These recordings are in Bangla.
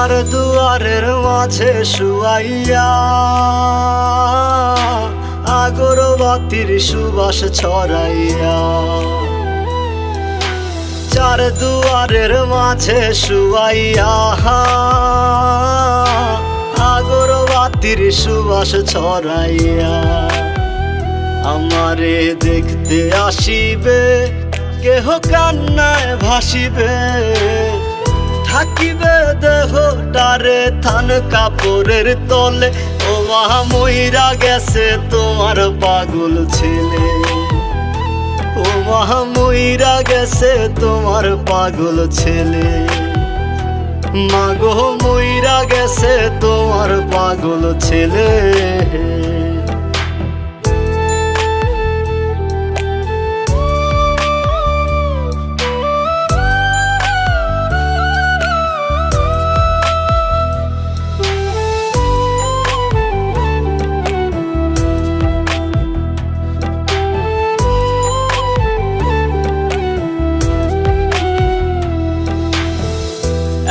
চার দুয়ারের মাঝে শুয়াইয়া আগরবাতির সুবাস ছড়াইয়া, চার দুয়ারের মাঝে শুয়াইয়া আগরবাতির সুবাস ছড়াইয়া, আমারে দেখতে আসিবে কেহ কান্নায় ভাসিবে, থাকিবে দেহটারে থান কাপড়ের তলে। ও মা মইরা গেছে তোমার পাগল ছেলে, ও মা মইরা গেছে তোমার পাগল ছেলে, মাগো মইরা গেছে তোমার পাগল ছেলে।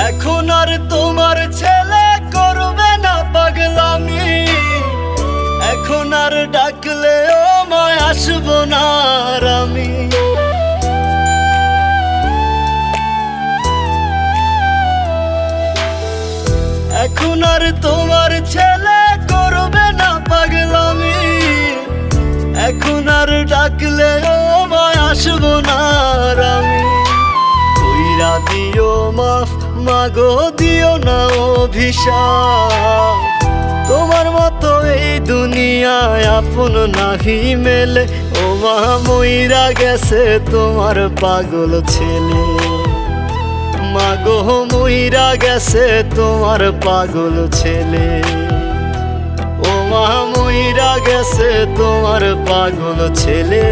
এখন আর তোমার ছেলে করবে না পাগলামি, এখন আর ডাকলে ও মায় আসবো না আর আমি। এখন আর তোমার ছেলে করবে না পাগলামি, এখন আর ডাকলে ও মায় আসবো না আর আমি। কইরা দিও মাফ মাগো দিও না অভিশাপ, তোমার মতো এই দুনিয়ায় আপন নাহি মেলে। ও মা মইরা গেছে তোমার পাগল ছেলে, মাগো মইরা গেছে তোমার পাগল ছেলে, ও মা মইরা গেছে তোমার পাগল ছেলে।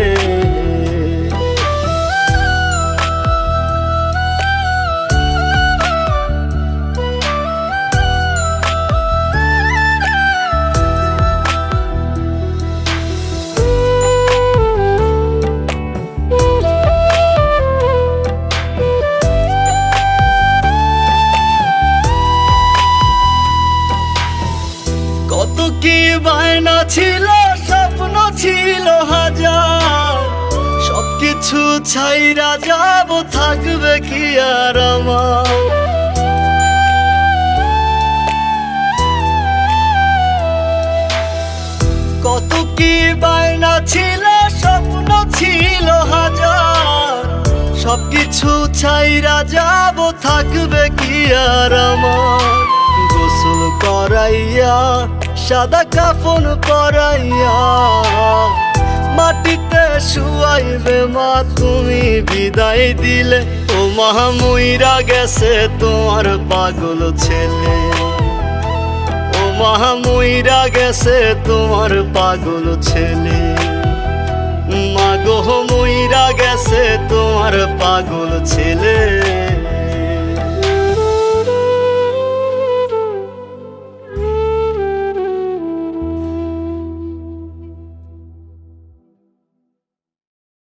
কত কি বায়না ছিল, স্বপ্ন ছিল হাজার, সবকিছু ছাইরা যাব, থাকবে কি আর আমার। কত কি বায়না ছিল, স্বপ্ন ছিল হাজার, সবকিছু ছাইরা যাব, থাকবে কি আর আমার। গোসল করাইয়া সাদা কাফন পরাইয়া মাটিতে শুয়াইবে মা তুমি বিদায় দিলে। ও মা মইরা গেছে তোমার পাগল ছেলে, ও মা মইরা গেছে তোমার পাগল ছেলে, মাগো মইরা গেছে তোমার পাগল ছেলে।